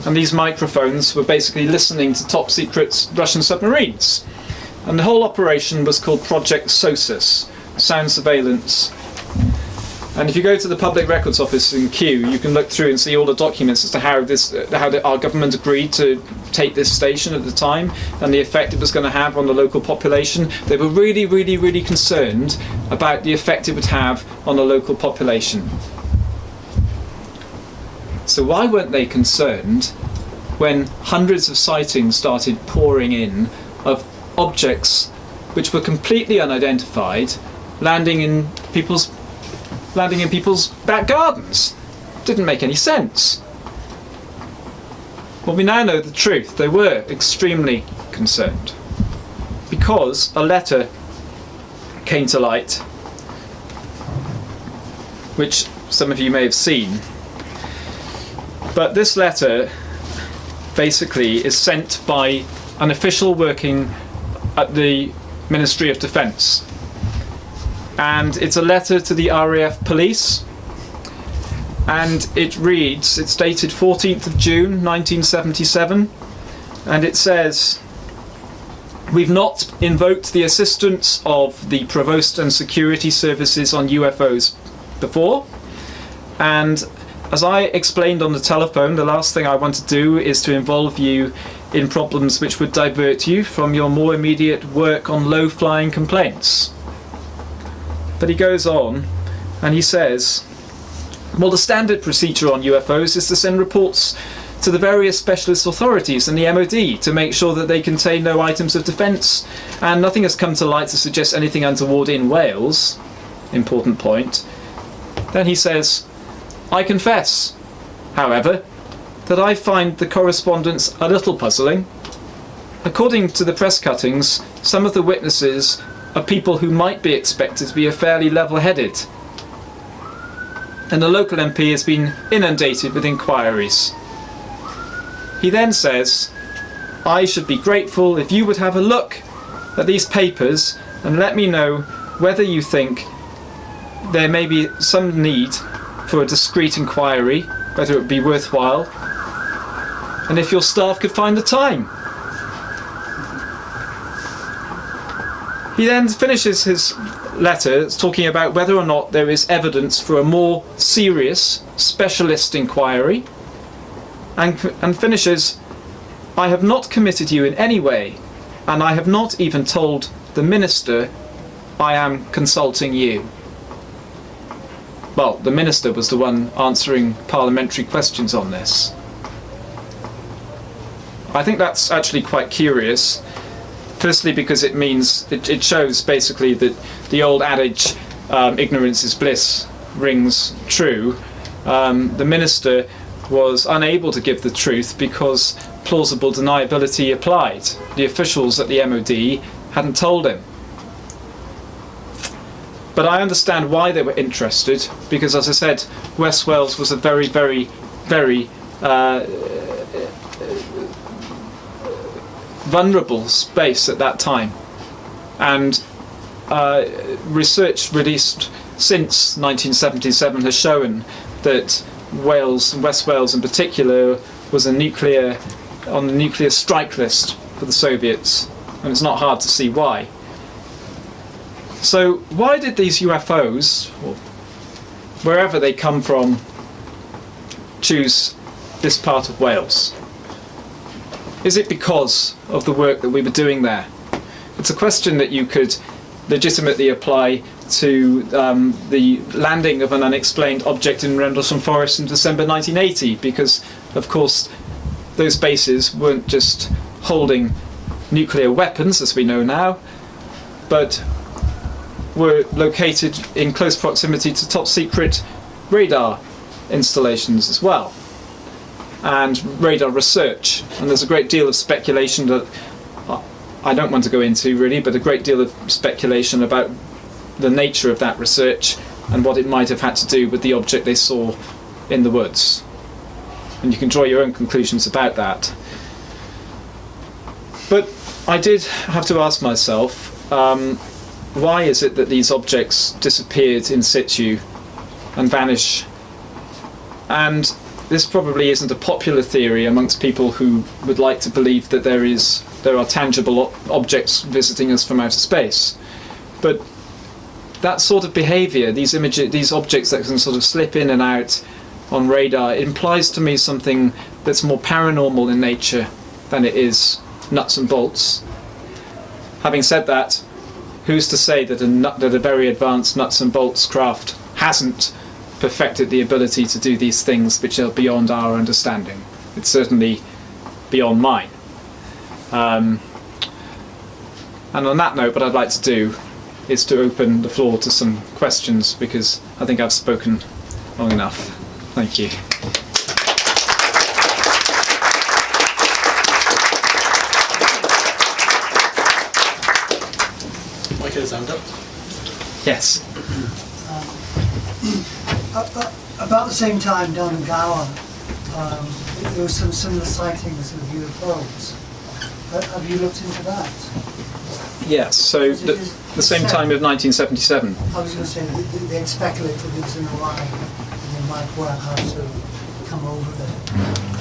And these microphones were basically listening to top secret Russian submarines. And the whole operation was called Project SOSUS, Sound Surveillance. And if you go to the Public Records Office in Kew, you can look through and see all the documents as to how our government agreed to take this station at the time and the effect it was going to have on the local population. They were really, really, really concerned about the effect it would have on the local population. So why weren't they concerned when hundreds of sightings started pouring in of objects which were completely unidentified landing in people's back gardens? Didn't make any sense. Well, we now know the truth. They were extremely concerned because a letter came to light, which some of you may have seen. But this letter basically is sent by an official working at the Ministry of Defence. And it's a letter to the RAF police. And it reads, it's dated 14th of June 1977. And it says, "We've not invoked the assistance of the Provost and Security Services on UFOs before. And as I explained on the telephone, the last thing I want to do is to involve you in problems which would divert you from your more immediate work on low-flying complaints." But he goes on and he says, well, the standard procedure on UFOs is to send reports to the various specialist authorities and the MOD to make sure that they contain no items of defence, and nothing has come to light to suggest anything untoward in Wales. Important point. Then he says, "I confess, however, that I find the correspondence a little puzzling. According to the press cuttings, some of the witnesses are people who might be expected to be fairly level-headed, and the local MP has been inundated with inquiries." He then says, "I should be grateful if you would have a look at these papers and let me know whether you think there may be some need for a discreet inquiry, whether it would be worthwhile, and if your staff could find the time." He then finishes his letter talking about whether or not there is evidence for a more serious specialist inquiry, and finishes, "I have not committed you in any way, and I have not even told the minister I am consulting you." Well, the minister was the one answering parliamentary questions on this. I think that's actually quite curious. Firstly, because it means it shows basically that the old adage, ignorance is bliss, rings true. The minister was unable to give the truth because plausible deniability applied. The officials at the MOD hadn't told him. But I understand why they were interested, because, as I said, West Wales was a very, very, very vulnerable space at that time, and research released since 1977 has shown that Wales, West Wales in particular, was on the nuclear strike list for the Soviets, and it's not hard to see why. So why did these UFOs, or wherever they come from, choose this part of Wales? Is it because of the work that we were doing there? It's a question that you could legitimately apply to the landing of an unexplained object in Rendlesham Forest in December 1980, because of course those bases weren't just holding nuclear weapons as we know now, but were located in close proximity to top secret radar installations as well, and radar research. And there's a great deal of speculation that I don't want to go into really, but a great deal of speculation about the nature of that research and what it might have had to do with the object they saw in the woods. And you can draw your own conclusions about that. But I did have to ask myself, why is it that these objects disappeared in situ and vanish? And this probably isn't a popular theory amongst people who would like to believe that there are tangible objects visiting us from outer space. But that sort of behaviour, these objects that can sort of slip in and out on radar, implies to me something that's more paranormal in nature than it is nuts and bolts. Having said that, who's to say that a very advanced nuts and bolts craft hasn't perfected the ability to do these things which are beyond our understanding? It's certainly beyond mine. And on that note, what I'd like to do is to open the floor to some questions, because I think I've spoken long enough. Thank you. Might get his hand up. Yes. About the same time down in Gower, there were some similar sightings of UFOs. Have you looked into that? Yes, so the same time of 1977. I was going to say, they speculated it was in Hawaii, and they might well have to come over there.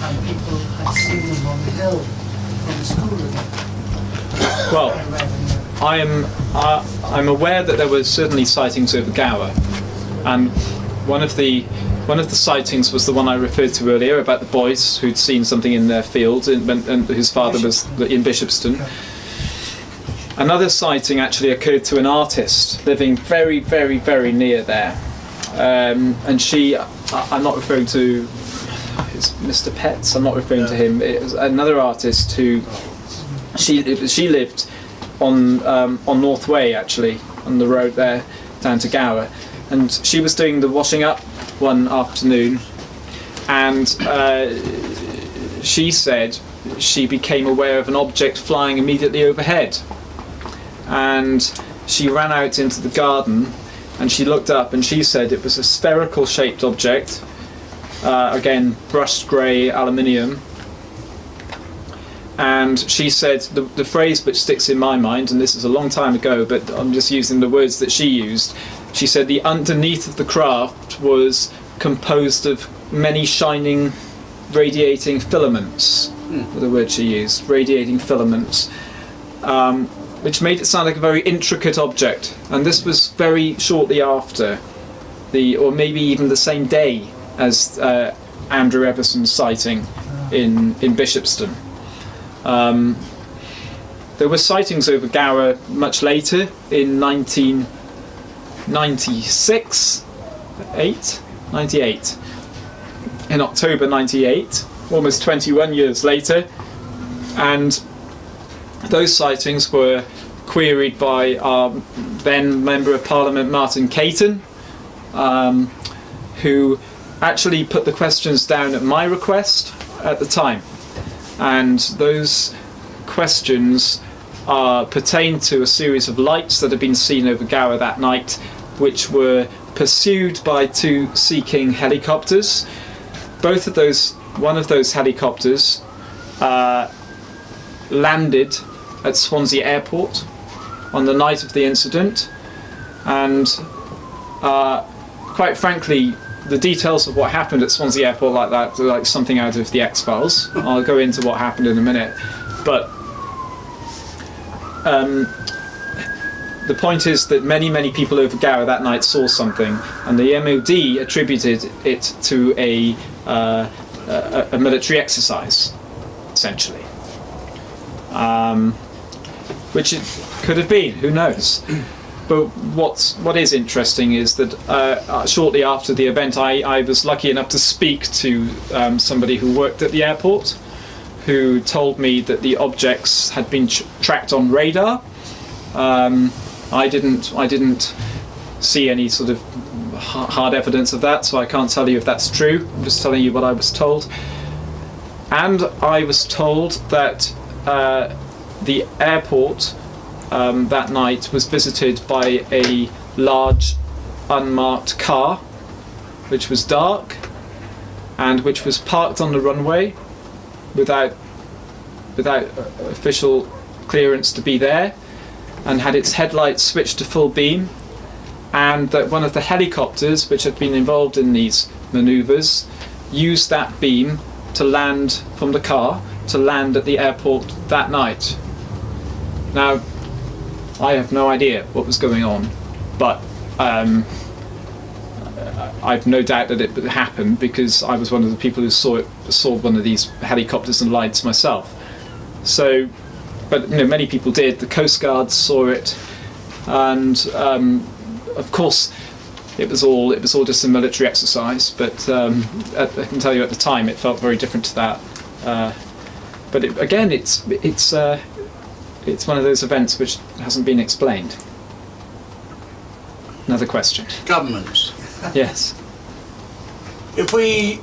And people had seen them on the hill from the school again. Well, I'm aware that there were certainly sightings over Gower, and one of the sightings was the one I referred to earlier about the boys who'd seen something in their field, and whose father was in Bishopston. Another sighting actually occurred to an artist living very, very, very near there, and I'm not referring to Mr. Petts. I'm not referring to him. It was another artist who she lived on North Way, actually, on the road there down to Gower, and she was doing the washing up one afternoon, and she said she became aware of an object flying immediately overhead, and she ran out into the garden and she looked up and she said it was a spherical shaped object, again brushed grey aluminium, and she said the phrase which sticks in my mind, and this is a long time ago but I'm just using the words that she used, she said the underneath of the craft was composed of many shining radiating filaments, were the word she used, radiating filaments, which made it sound like a very intricate object. And this was very shortly after or maybe even the same day as Andrew Everson's sighting in Bishopston. There were sightings over Gower much later in 1996, 98. In October 98, almost 21 years later, and those sightings were queried by our then Member of Parliament Martin Caton, who actually put the questions down at my request at the time, and those questions pertain to a series of lights that had been seen over Gower that night, which were pursued by two Sea King helicopters. One of those helicopters landed at Swansea Airport on the night of the incident, and quite frankly the details of what happened at Swansea Airport like that are like something out of the X-Files. I'll go into what happened in a minute, but the point is that many people over Gower that night saw something, and the MOD attributed it to a military exercise, essentially, which it could have been, who knows. But what is interesting is that shortly after the event I was lucky enough to speak to somebody who worked at the airport, who told me that the objects had been tracked on radar. I didn't see any sort of hard evidence of that, so I can't tell you if that's true. I'm just telling you what I was told. And I was told that the airport that night was visited by a large unmarked car, which was dark and which was parked on the runway without official clearance to be there, and had its headlights switched to full beam, and that one of the helicopters which had been involved in these manoeuvres used that beam to land from the car, to land at the airport that night. Now, I have no idea what was going on, but I've no doubt that it happened, because I was one of the people who saw one of these helicopters and lights myself. So, but many people did. The Coast Guard saw it, and of course, it was all just a military exercise. But I can tell you, at the time, it felt very different to that. But again, it's one of those events which hasn't been explained. Another question. Governments. Yes. If we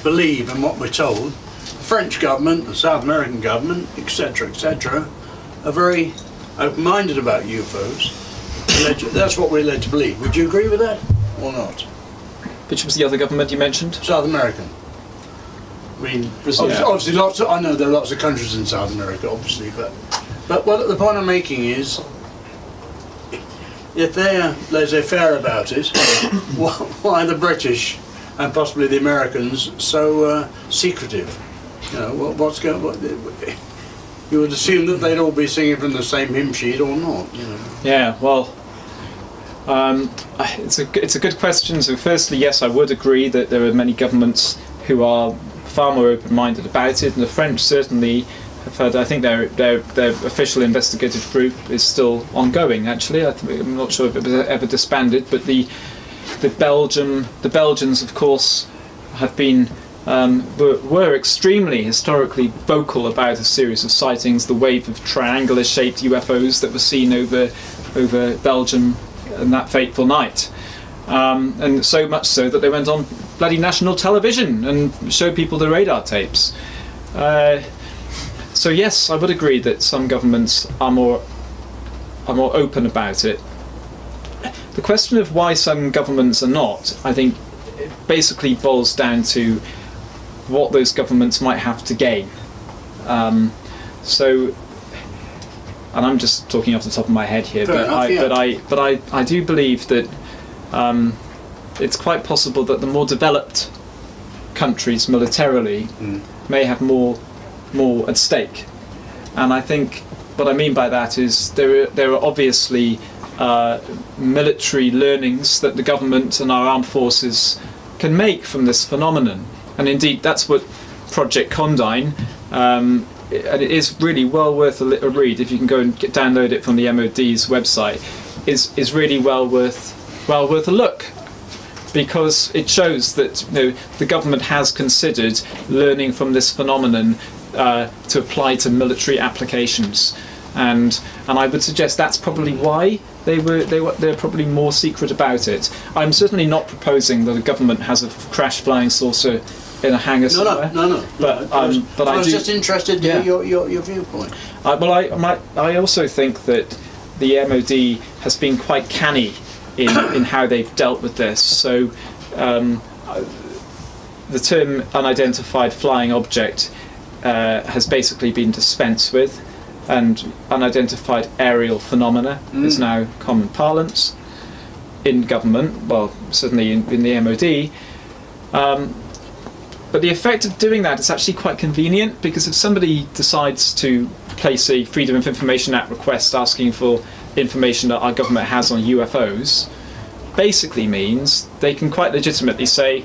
believe in what we're told, the French government, the South American government, etc., etc., are very open-minded about UFOs. That's what we're led to believe. Would you agree with that, or not? Which was the other government you mentioned? South American. I mean, obviously lots of, I know there are lots of countries in South America, obviously, but what the point I'm making is, if they're laissez-faire about it, why are the British and possibly the Americans so secretive? You know, what's going? You would assume that they'd all be singing from the same hymn sheet, or not? You know. Yeah. Well, it's a good question. So, firstly, yes, I would agree that there are many governments who are far more open-minded about it, and the French certainly have had. I think their official investigative group is still ongoing. Actually, I'm not sure if it was ever disbanded, but the Belgians, of course, have been were extremely historically vocal about a series of sightings, the wave of triangular-shaped UFOs that were seen over Belgium on that fateful night. And so much so that they went on bloody national television and showed people the radar tapes. So yes, I would agree that some governments are more open about it. The question of why some governments are not, I think, it basically boils down to what those governments might have to gain. So, and I'm just talking off the top of my head here, but I do believe that it's quite possible that the more developed countries militarily may have more at stake. And I think what I mean by that is there are obviously military learnings that the government and our armed forces can make from this phenomenon. And indeed, that's what Project Condign, and it is really well worth a read if you can go and download it from the MOD's website. Is really well worth a look, because it shows that the government has considered learning from this phenomenon to apply to military applications, and I would suggest that's probably why they're probably more secret about it. I'm certainly not proposing that the government has a crashed flying saucer in a hangar somewhere. No. But I was just interested in your viewpoint. I also think that the MOD has been quite canny in how they've dealt with this. So the term unidentified flying object has basically been dispensed with, and unidentified aerial phenomena is now common parlance in government, well, certainly in the MOD. But the effect of doing that is actually quite convenient, because if somebody decides to place a Freedom of Information Act request asking for information that our government has on UFOs, basically means they can quite legitimately say,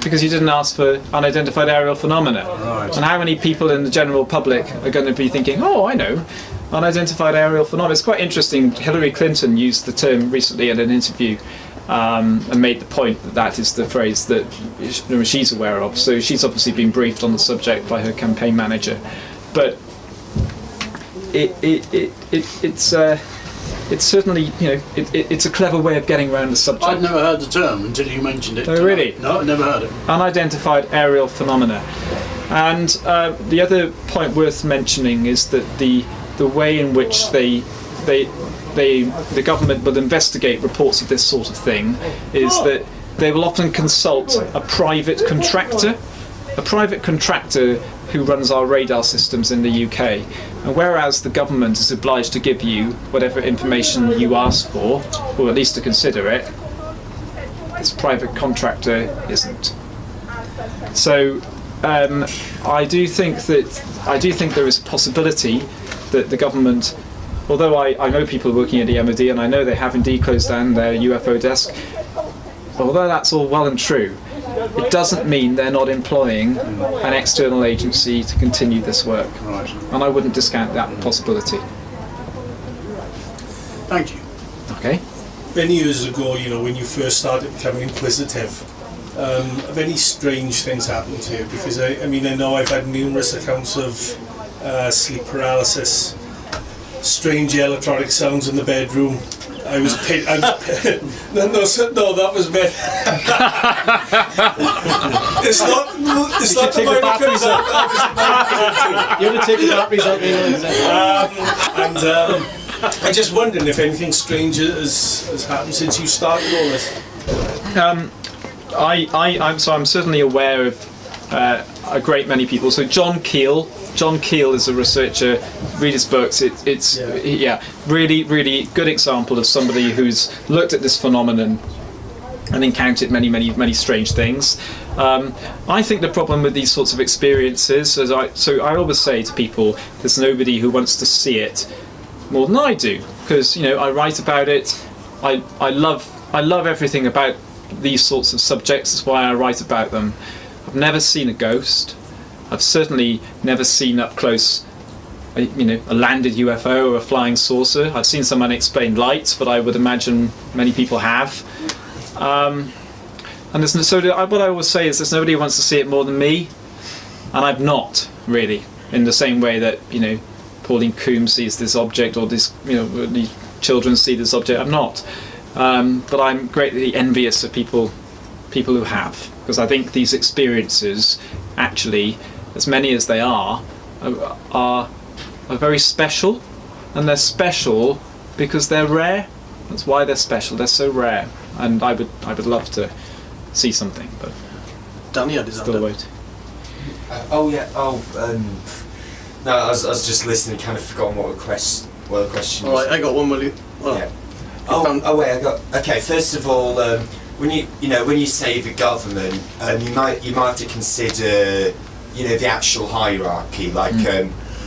because you didn't ask for unidentified aerial phenomena. Right. And how many people in the general public are going to be thinking, oh, I know, unidentified aerial phenomena. It's quite interesting. Hillary Clinton used the term recently in an interview and made the point that that is the phrase that she's aware of. So she's obviously been briefed on the subject by her campaign manager. But it's certainly, it's a clever way of getting around the subject. I'd never heard the term until you mentioned it. Oh, really? No, I'd never heard it. Unidentified aerial phenomena. And the other point worth mentioning is that the way in which the government will investigate reports of this sort of thing is that they will often consult a private contractor who runs our radar systems in the UK. And whereas the government is obliged to give you whatever information you ask for, or at least to consider it, this private contractor isn't. So I do think there is a possibility that the government, although I know people working at the MOD and I know they have indeed closed down their UFO desk, although that's all well and true, it doesn't mean they're not employing an external agency to continue this work. Right. And I wouldn't discount that possibility. Thank you. Okay. Many years ago, you know, when you first started becoming inquisitive, have any strange things happened to you? Because I mean, I know I've had numerous accounts of sleep paralysis, strange electronic sounds in the bedroom. I was no, that was me. It's not the way it comes out. You want to take the batteries out there? I'm just wondering if anything strange has happened since you started all this. I'm certainly aware of a great many people. So John Keel is a researcher. Read his books. It's really, really good example of somebody who's looked at this phenomenon and encountered many strange things. I think the problem with these sorts of experiences, I always say to people, there's nobody who wants to see it more than I do, because I write about it. I love everything about these sorts of subjects. That's why I write about them. I've never seen a ghost. I've certainly never seen up close a landed UFO or a flying saucer. I've seen some unexplained lights, but I would imagine many people have. And what I always say is there's nobody who wants to see it more than me, and I'm not really, in the same way that Pauline Coombs sees this object, or these children see this object. I'm not, but I'm greatly envious of people who have, because I think these experiences, actually, as many as they are very special, and they're special because they're rare. That's why they're special. They're so rare, and I would love to see something, but Danny had his still wait. No, I was just listening, kind of forgotten what the question was. Alright, I got one, will you? Well, yeah. Wait, I got. Okay, first of all, when you say the government, you might have to consider, the actual hierarchy. Like,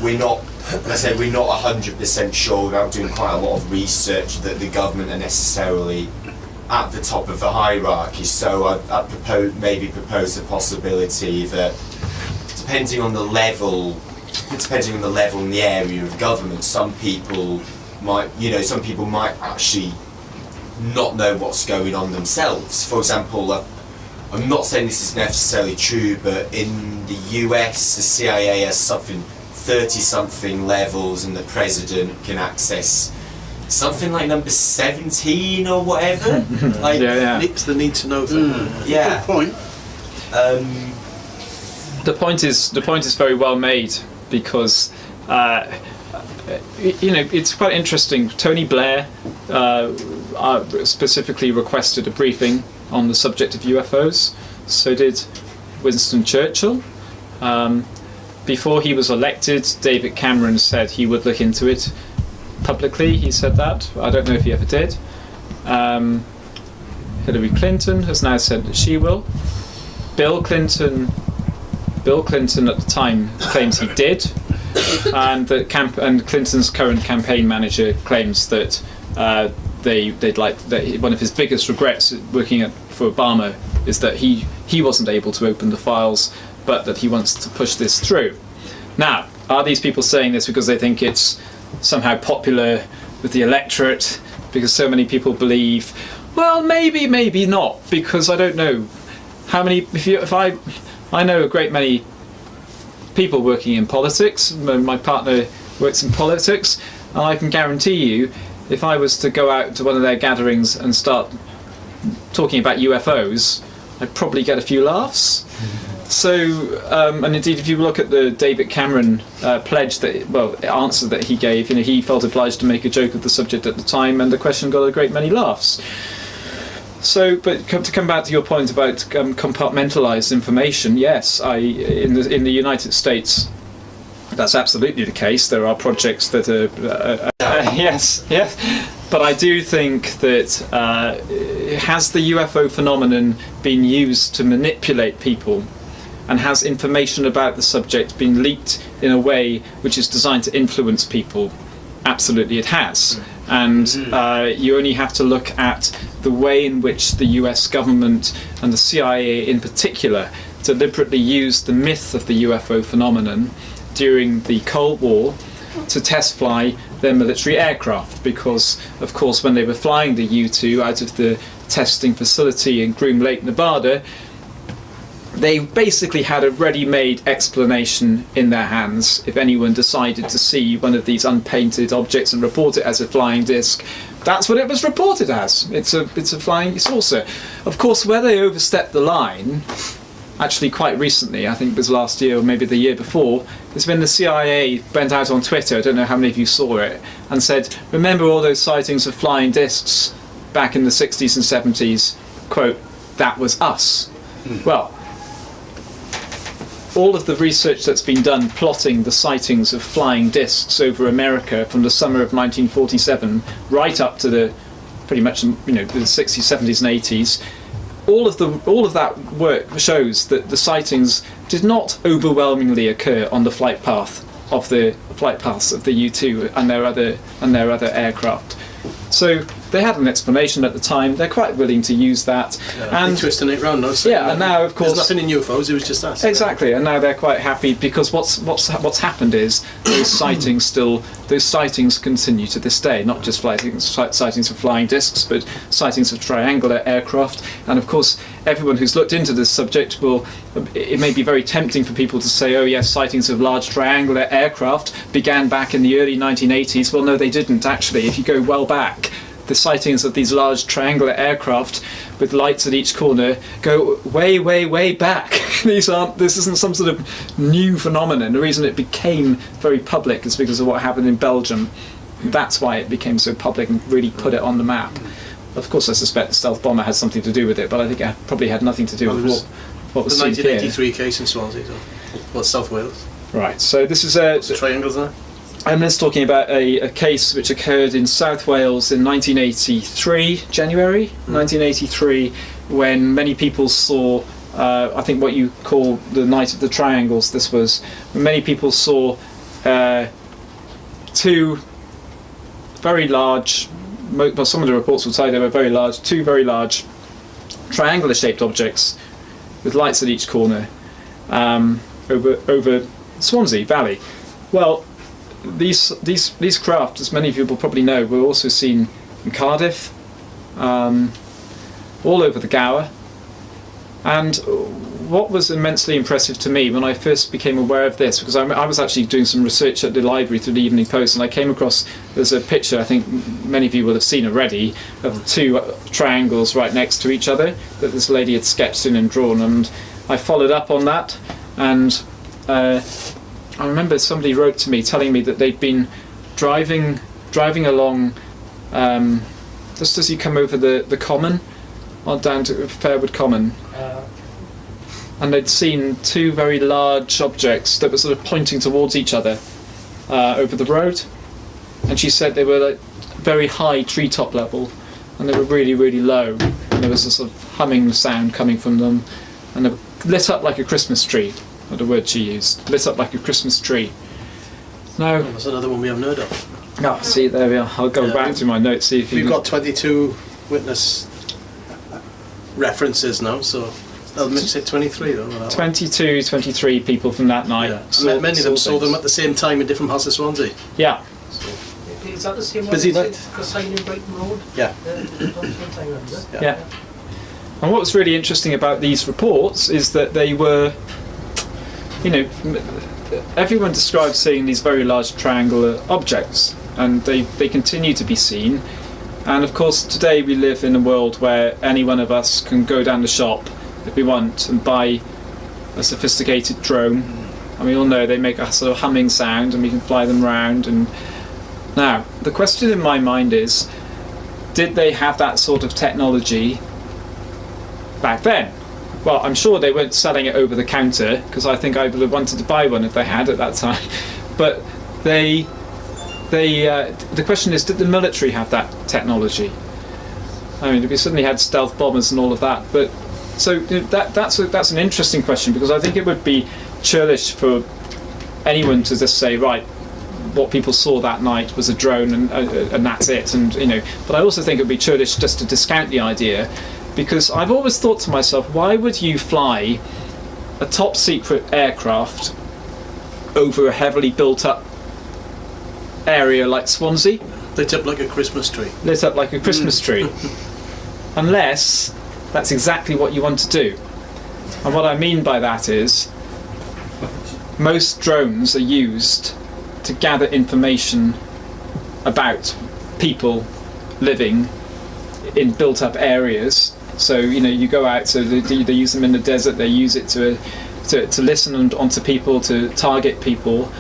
we're not 100% sure, without doing quite a lot of research, that the government are necessarily at the top of the hierarchy. So I'd propose the possibility that, depending on the level and the area of government, some people might actually not know what's going on themselves. For example, I'm not saying this is necessarily true, but in the US, the CIA has something 30-something levels, and the president can access something like number 17 or whatever. Like, it's the need to know thing. Yeah. Good point. The point is very well made, because it's quite interesting. Tony Blair specifically requested a briefing on the subject of UFOs. So did Winston Churchill. Before he was elected, David Cameron said he would look into it publicly. He said that. I don't know if he ever did. Hillary Clinton has now said that she will. Bill Clinton at the time claims he did, and Clinton's current campaign manager claims that one of his biggest regrets working for Obama is that he wasn't able to open the files, but that he wants to push this through. Now, are these people saying this because they think it's somehow popular with the electorate, because so many people believe? Well, maybe not, because I don't know how many. I know a great many people working in politics. My partner works in politics, and I can guarantee you, if I was to go out to one of their gatherings and start talking about UFOs, I'd probably get a few laughs. So, and indeed, if you look at the David Cameron answer that he gave, he felt obliged to make a joke of the subject at the time, and the question got a great many laughs. So, but to come back to your point about compartmentalised information, yes, in the United States, that's absolutely the case. There are projects that are yes, but I do think that has the UFO phenomenon been used to manipulate people, and has information about the subject been leaked in a way which is designed to influence people? Absolutely it has. And you only have to look at the way in which the US government and the CIA in particular deliberately used the myth of the UFO phenomenon during the Cold War to test fly their military aircraft, because of course when they were flying the U-2 out of the testing facility in Groom Lake, Nevada, they basically had a ready-made explanation in their hands. If anyone decided to see one of these unpainted objects and report it as a flying disc, that's what it was reported as. It's a flying saucer. Of course, where they overstepped the line, actually quite recently, I think it was last year or maybe the year before, is when the CIA went out on Twitter, I don't know how many of you saw it, and said, remember all those sightings of flying discs back in the 60s and 70s? Quote, that was us. Well, all of the research that's been done plotting the sightings of flying discs over America from the summer of 1947 right up to the pretty much the 60s, 70s and 80s, all of that work shows that the sightings did not overwhelmingly occur on the flight paths of the U-2 and their other aircraft. So they had an explanation at the time. They're quite willing to use that. And twisting it round, no? And now of course there's nothing in UFOs. It was just that. Exactly, and now they're quite happy because what's happened is those sightings continue to this day. Not just sightings of flying discs, but sightings of triangular aircraft. And of course, everyone who's looked into this subject it may be very tempting for people to say, oh yes, sightings of large triangular aircraft began back in the early 1980s. Well, no, they didn't actually. If you go well back, the sightings of these large triangular aircraft with lights at each corner go way, way, way back. This isn't some sort of new phenomenon. The reason it became very public is because of what happened in Belgium. That's why it became so public and really put it on the map. Of course, I suspect the stealth bomber had something to do with it, but I think it probably had nothing to do with what was the seen here. 1983 case in Swansea, South Wales. Right, so this is What's the triangles there? I'm just talking about a case which occurred in South Wales in 1983, January 1983, when many people saw, I think what you call the Night of the Triangles, this was, when many people saw two very large, well, some of the reports would say they were very large, two very large triangular shaped objects with lights at each corner over Swansea Valley. Well, these craft, as many of you will probably know, were also seen in Cardiff, all over the Gower. And what was immensely impressive to me when I first became aware of this, because I was actually doing some research at the library through the Evening Post, and I came across, there's a picture I think many of you will have seen already, of two triangles right next to each other that this lady had sketched in and drawn, and I followed up on that, and I remember somebody wrote to me telling me that they'd been driving along just as you come over the common, on down to Fairwood Common, and they'd seen two very large objects that were sort of pointing towards each other over the road, and she said they were like very high treetop level and they were really, really low, and there was a sort of humming sound coming from them, and they were lit up like a Christmas tree. What the word she used, lit up like a Christmas tree. Now, that's another one we haven't heard of. Oh, see, there we are. I'll go back to my notes, see if we've got 22 witness references now, so I'll say 23 though. 22, 23 people from that night. Yeah. And many of them saw them at the same time in different parts of Swansea. Yeah. So, is that the same busy one? night. Sign in Brighton Road? Yeah. Yeah. And what was really interesting about these reports is that they were, everyone describes seeing these very large triangular objects, and they continue to be seen. And of course today we live in a world where any one of us can go down the shop if we want and buy a sophisticated drone, and we all know they make a sort of humming sound and we can fly them around. And now the question in my mind is, did they have that sort of technology back then? Well, I'm sure they weren't selling it over the counter, because I think I would have wanted to buy one if they had at that time. But the question is, did the military have that technology? I mean, we certainly had stealth bombers and all of that. But so you know, that's an interesting question, because I think it would be churlish for anyone to just say, right, what people saw that night was a drone and that's it. And you know, but I also think it would be churlish just to discount the idea, because I've always thought to myself, why would you fly a top secret aircraft over a heavily built up area like Swansea? Lit up like a Christmas tree. Lit up like a Christmas tree. Unless that's exactly what you want to do. And what I mean by that is, most drones are used to gather information about people living in built up areas. So you know, you go out, so they use them in the desert, they use it to listen onto people, to target people.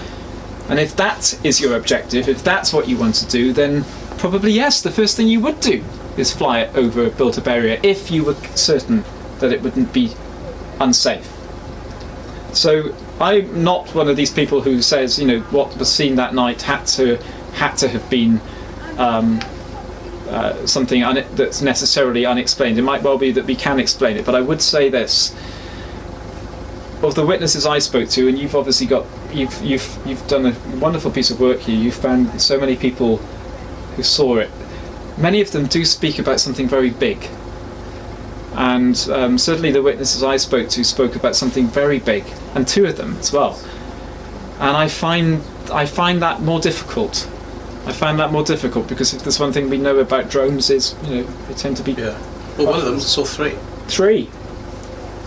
And if that is your objective, if that's what you want to do, then probably yes, the first thing you would do is fly it over a built up area, if you were certain that it wouldn't be unsafe. So I'm not one of these people who says, you know, what was seen that night had to have been something that's necessarily unexplained. It might well be that we can explain it, but I would say this: of the witnesses I spoke to, and you've obviously got, you've done a wonderful piece of work here. You've found so many people who saw it. Many of them do speak about something very big, and certainly the witnesses I spoke to spoke about something very big, and two of them as well. And I find that more difficult. I find that more difficult, because if there's one thing we know about drones is, you know, they tend to be... Yeah. Well, one of them saw three. Three?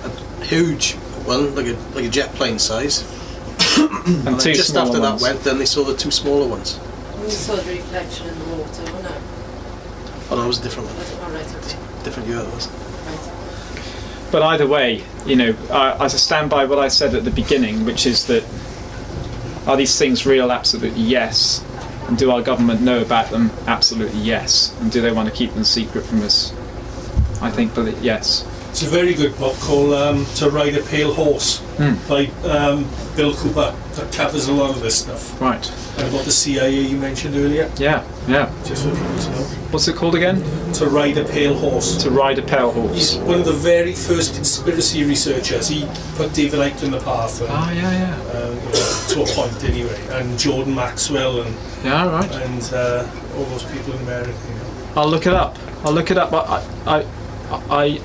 A huge one, like a jet plane size. and two just after that went, then they saw the two smaller ones. And you saw the reflection in the water, wasn't it? Oh no, it was a different one. Oh, right, okay. Different year it was. Right. But either way, you know, I stand by what I said at the beginning, which is that, are these things real? Absolutely yes. And do our government know about them? Absolutely yes. And do they want to keep them secret from us? I think yes. It's a very good book called To Ride a Pale Horse by Bill Cooper, that covers a lot of this stuff. Right. And about the CIA you mentioned earlier. Yeah, yeah. Just for people to know. What's it called again? To Ride a Pale Horse. To Ride a Pale Horse. He's one of the very first conspiracy researchers. He put David Icke on the path. And, yeah. You know, to a point anyway. And Jordan Maxwell and right. And all those people in America. You know. I'll look it up. I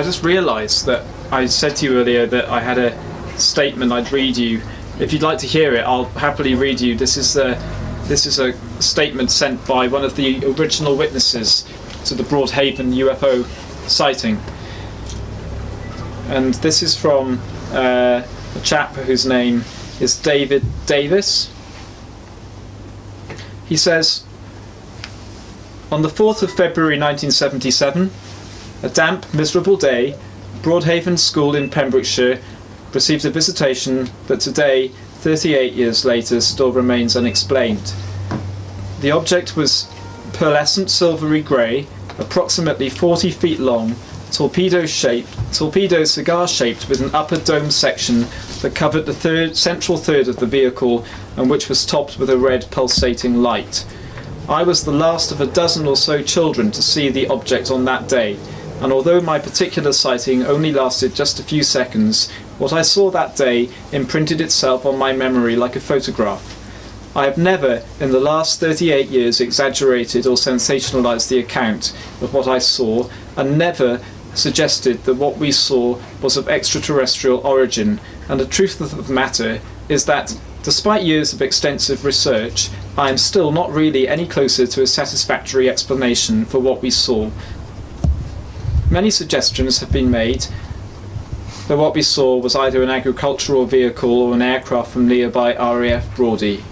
just realised that I said to you earlier that I had a statement I'd read you. If you'd like to hear it, I'll happily read you. This is a statement sent by one of the original witnesses to the Milford Haven UFO sighting, and this is from a chap whose name is David Davis. He says, on the 4th of February 1977, a damp, miserable day, Broadhaven School in Pembrokeshire received a visitation that today, 38 years later, still remains unexplained. The object was pearlescent silvery grey, approximately 40 feet long, torpedo cigar-shaped with an upper dome section that covered the central third of the vehicle and which was topped with a red pulsating light. I was the last of a dozen or so children to see the object on that day, and although my particular sighting only lasted just a few seconds, what I saw that day imprinted itself on my memory like a photograph. I have never, in the last 38 years, exaggerated or sensationalised the account of what I saw, and never suggested that what we saw was of extraterrestrial origin, and the truth of the matter is that, despite years of extensive research, I am still not really any closer to a satisfactory explanation for what we saw. Many suggestions have been made that what we saw was either an agricultural vehicle or an aircraft from nearby RAF Broady.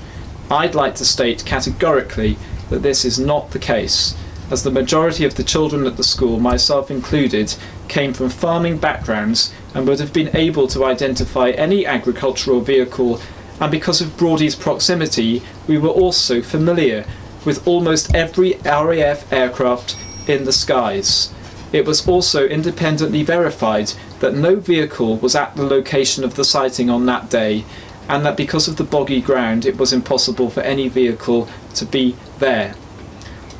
I'd like to state categorically that this is not the case, as the majority of the children at the school, myself included, came from farming backgrounds and would have been able to identify any agricultural vehicle, and because of Broady's proximity, we were also familiar with almost every RAF aircraft in the skies. It was also independently verified that no vehicle was at the location of the sighting on that day, and that because of the boggy ground it was impossible for any vehicle to be there.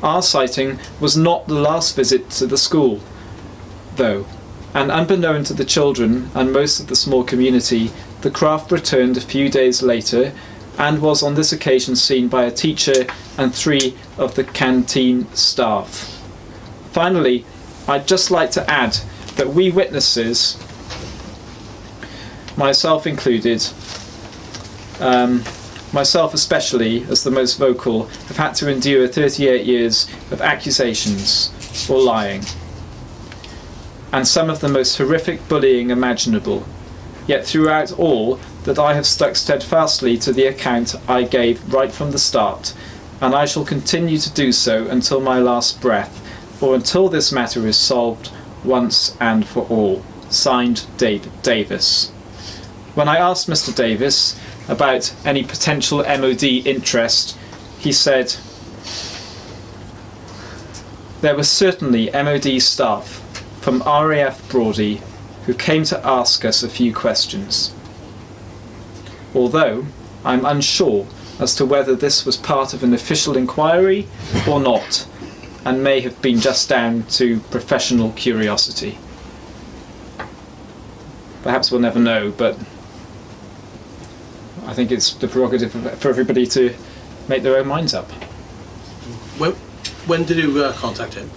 Our sighting was not the last visit to the school, though, and unbeknown to the children and most of the small community, the craft returned a few days later and was on this occasion seen by a teacher and 3 of the canteen staff. Finally, I'd just like to add that we witnesses, myself included, myself especially as the most vocal, have had to endure 38 years of accusations or lying, and some of the most horrific bullying imaginable. Yet throughout all, that I have stuck steadfastly to the account I gave right from the start, and I shall continue to do so until my last breath, or until this matter is solved once and for all. Signed, David Davis. When I asked Mr. Davis about any potential MOD interest, he said, there were certainly MOD staff from RAF Brawdy who came to ask us a few questions. Although I'm unsure as to whether this was part of an official inquiry or not, and may have been just down to professional curiosity. Perhaps we'll never know, but I think it's the prerogative for everybody to make their own minds up. Well, when did you contact him?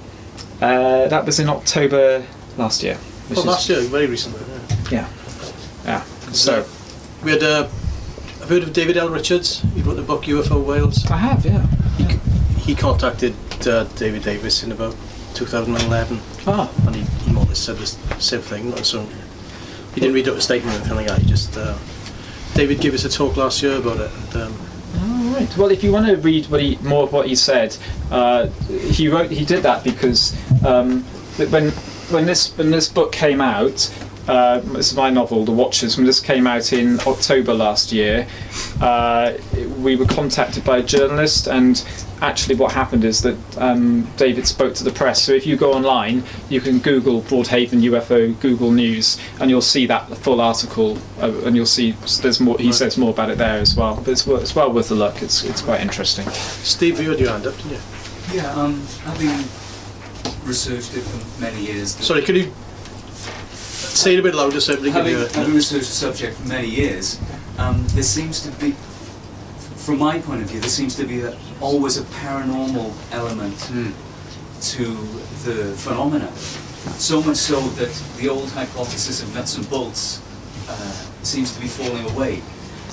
That was in October last year. Last year, very recently. Yeah. Yeah. So we had. I've heard of David L. Richards. He wrote the book UFO Wales. I have, yeah. He contacted David Davis in about 2011. Ah. And he more or less said the same thing. So he didn't read out a statement or anything like that. He just David gave us a talk last year about it. And, oh, right. Well, if you want to read more of what he said, he did that because when this book came out. This is my novel, The Watchers. When this came out in October last year, we were contacted by a journalist, and actually what happened is that David spoke to the press. So if you go online, you can Google Broadhaven UFO Google News, and you'll see that full article, and you'll see there's more. He says more about it there as well. But it's well worth a look. It's quite interesting. Steve, you had your hand up, didn't you? Yeah, having researched it for many years. Sorry, could you say it a bit louder so everybody can hear it? Having researched the subject for many years, there seems to be, from my point of view, there seems to be always a paranormal element to the phenomena. So much so that the old hypothesis of nuts and bolts seems to be falling away.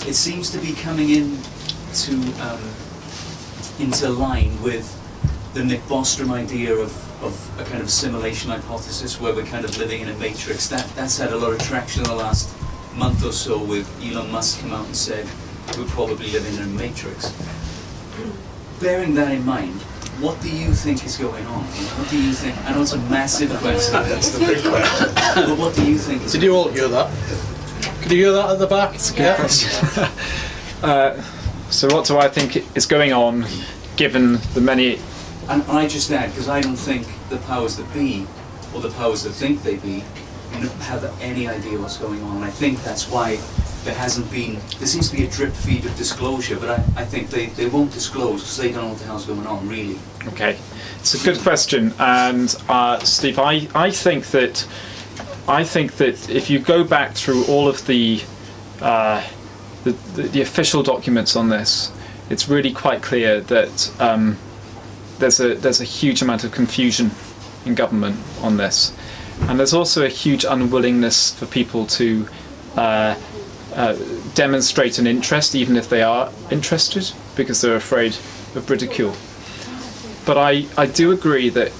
It seems to be coming into line with the Nick Bostrom idea of a kind of simulation hypothesis where we're kind of living in a matrix. That's had a lot of traction in the last month or so, with Elon Musk come out and said we're probably living in a matrix. Bearing that in mind, what do you think is going on? What do you think? I know it's a massive question. That's the big question. But what do you think is Did you all hear that? Could you hear that at the back? It's a good question. So what do I think is going on, given the many... And I just add, because I don't think the powers that be, or the powers that think they be, have any idea what's going on. And I think that's why there seems to be a drip feed of disclosure, but I think they won't disclose because they don't know what the hell's going on, really. Okay, it's a good question, and Steve, I think that if you go back through all of the official documents on this, it's really quite clear that there's a huge amount of confusion in government on this, and there's also a huge unwillingness for people to demonstrate an interest, even if they are interested, because they're afraid of ridicule. But I do agree that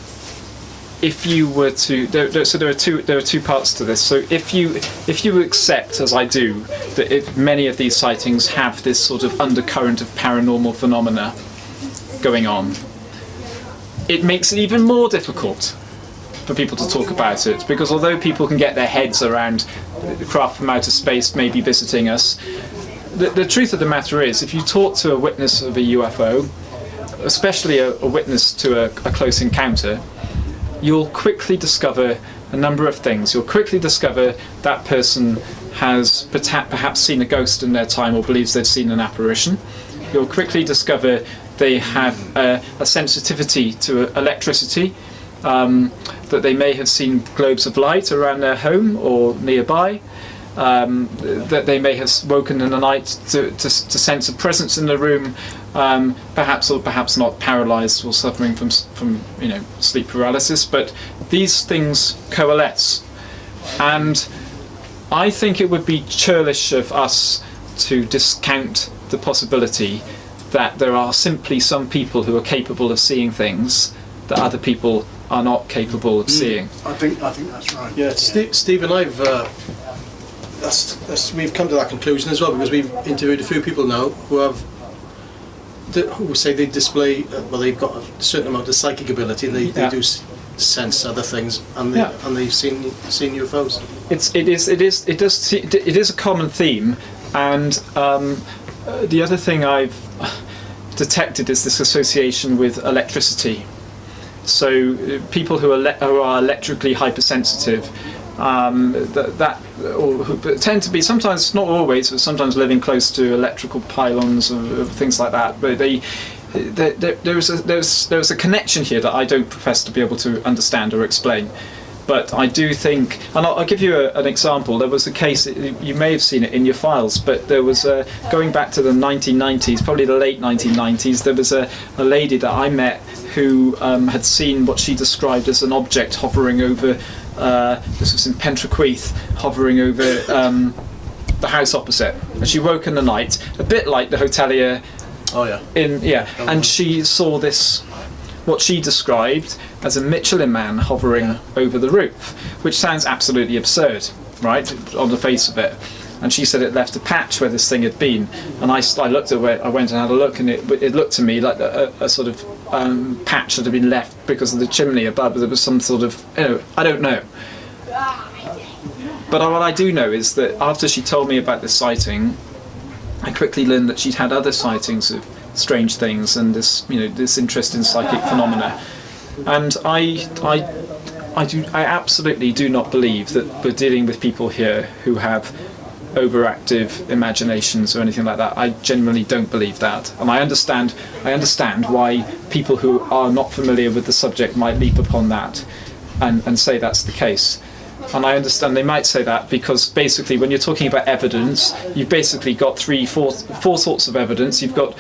if you were to, there are two parts to this. So if you accept, as I do, that if many of these sightings have this sort of undercurrent of paranormal phenomena going on, it makes it even more difficult for people to talk about it, because although people can get their heads around the craft from outer space maybe visiting us, the truth of the matter is, if you talk to a witness of a UFO, especially a witness to a close encounter, you'll quickly discover a number of things. You'll quickly discover that person has perhaps seen a ghost in their time or believes they've seen an apparition. You'll quickly discover they have a sensitivity to electricity, that they may have seen globes of light around their home or nearby, that they may have woken in the night to sense a presence in the room, perhaps or perhaps not paralysed or suffering from sleep paralysis, but these things coalesce. And I think it would be churlish of us to discount the possibility that there are simply some people who are capable of seeing things that other people are not capable of seeing. I think that's right. Yeah, Steve and I've we've come to that conclusion as well, because we've interviewed a few people now who say they display they've got a certain amount of psychic ability, and they do sense other things, and they've seen UFOs. It is a common theme, and the other thing I've detected is this association with electricity. So people who are electrically hypersensitive, who tend to be, sometimes, not always, but sometimes living close to electrical pylons or things like that. But there's a connection here that I don't profess to be able to understand or explain. But I do think, and I'll give you an example. There was a case, you may have seen it in your files, but there was, going back to the 1990s, probably the late 1990s, there was a lady that I met who had seen what she described as an object hovering over, this was in Pentrequeith, hovering over the house opposite. And she woke in the night, a bit like the hotelier. Oh yeah. And she saw this, what she described as a Michelin man hovering over the roof, which sounds absolutely absurd, right, on the face of it. And she said it left a patch where this thing had been. And I looked at where I went and had a look, and it looked to me like a sort of patch that had been left because of the chimney above. There was some sort of, I don't know. But what I do know is that after she told me about this sighting, I quickly learned that she'd had other sightings of strange things and this interest in psychic phenomena. And I absolutely do not believe that we're dealing with people here who have overactive imaginations or anything like that. I genuinely don't believe that, and I understand why people who are not familiar with the subject might leap upon that and say that's the case. And I understand they might say that because basically when you're talking about evidence, you've basically got four sorts of evidence. You've got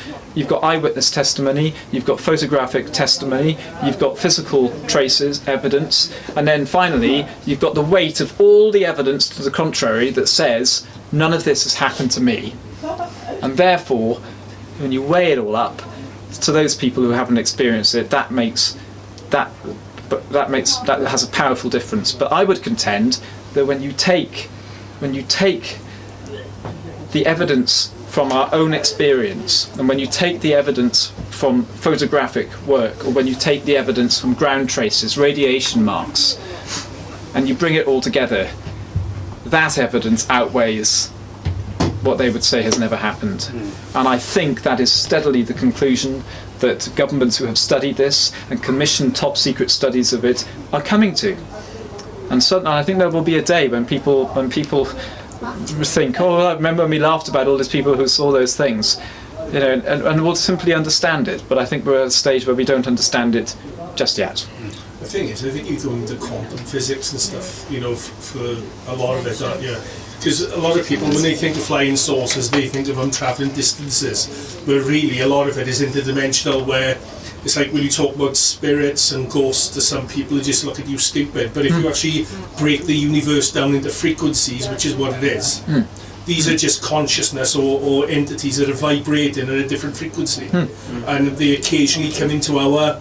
eyewitness testimony, you've got photographic testimony, you've got physical traces, evidence, and then finally you've got the weight of all the evidence to the contrary that says none of this has happened to me. And therefore, when you weigh it all up, to those people who haven't experienced it, that has a powerful difference. But I would contend that when you take the evidence from our own experience, and when you take the evidence from photographic work, or when you take the evidence from ground traces, radiation marks, and you bring it all together, that evidence outweighs what they would say has never happened. And I think that is steadily the conclusion that governments who have studied this and commissioned top secret studies of it are coming to. And I think there will be a day when people think, oh, I remember when we laughed about all those people who saw those things, and we'll simply understand it. But I think we're at a stage where we don't understand it just yet. The thing is, I think you go into quantum physics and stuff, for a lot of it, aren't you? Because a lot of people, when they think of flying saucers, they think of them travelling distances, but really a lot of it is interdimensional, where it's like when you talk about spirits and ghosts, to some people they just look at you stupid, but if you actually break the universe down into frequencies, which is what it is, these are just consciousness or entities that are vibrating at a different frequency, and they occasionally come into our...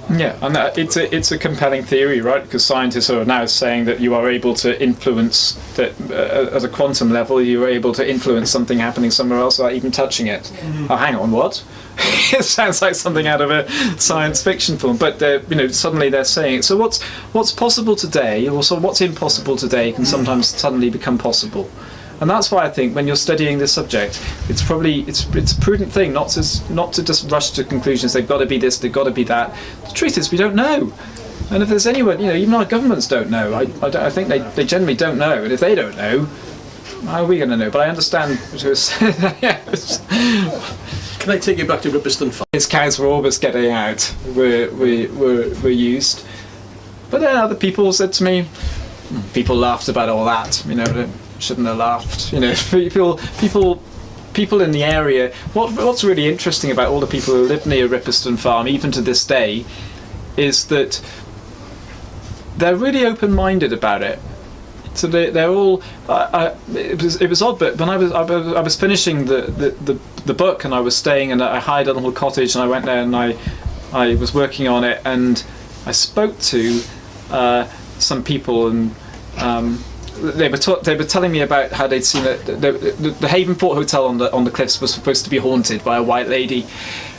Yeah, and it's a compelling theory, right? Because scientists are now saying that you are able to influence that at a quantum level. You are able to influence something happening somewhere else without even touching it. Oh, hang on, what? It sounds like something out of a science fiction film. But suddenly they're saying it. So what's possible today, or so what's impossible today, can sometimes suddenly become possible. And that's why I think when you're studying this subject, it's a prudent thing not to just rush to conclusions. They've got to be this, they've got to be that. The truth is, we don't know. And if there's anyone, even our governments don't know. I think they generally don't know. And if they don't know, how are we going to know? But I understand. Can I take you back to Ribbleston Farm? His cows were always getting out, were used. But then other people said to me, people laughed about all that, you know, they shouldn't have laughed. You know, people in the area. What's really interesting about all the people who live near Ribbleston Farm, even to this day, is that they're really open-minded about it. So they're all. It was odd, but when I was finishing the book and I was staying, and I hired a little cottage, and I went there and I was working on it, and I spoke to some people, and they were telling me about how they'd seen it. The Haven Fort Hotel on the cliffs was supposed to be haunted by a white lady,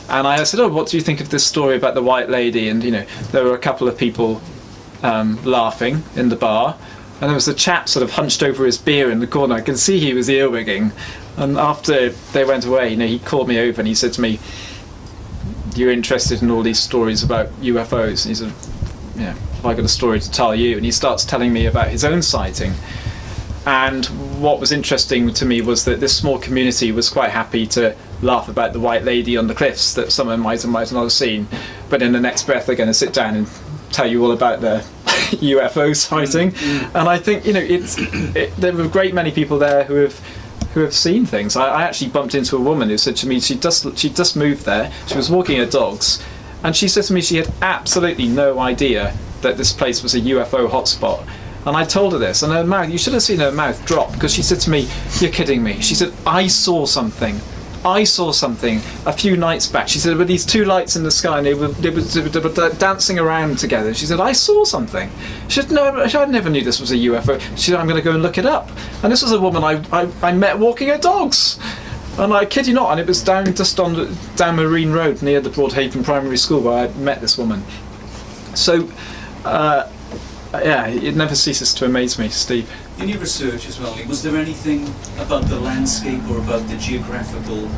and I said, "Oh, what do you think of this story about the white lady?" And you know, there were a couple of people laughing in the bar. And there was a chap sort of hunched over his beer in the corner. I could see he was earwigging. And after they went away, you know, he called me over and he said to me, "You're interested in all these stories about UFOs?" And he said, "Yeah, I got a story to tell you." And he starts telling me about his own sighting. And what was interesting to me was that this small community was quite happy to laugh about the white lady on the cliffs that someone might not have seen. But in the next breath, they're going to sit down and tell you all about their UFO sighting. And I think, you know, there were a great many people there who have seen things. I actually bumped into a woman who said to me she just moved there. She was walking her dogs, and she said to me she had absolutely no idea that this place was a UFO hotspot. And I told her this, and her mouth, you should have seen her mouth drop, because she said to me, "You're kidding me." She said, "I saw something a few nights back." She said, "There were these two lights in the sky, and they were dancing around together." She said, "I saw something." She said, "No, I never knew this was a UFO." She said, "I'm going to go and look it up." And this was a woman I met walking her dogs. And I kid you not, and it was down Marine Road near the Broadhaven Primary School where I met this woman. So, yeah, it never ceases to amaze me, Steve. In your research as well, was there anything about the landscape or about the geographical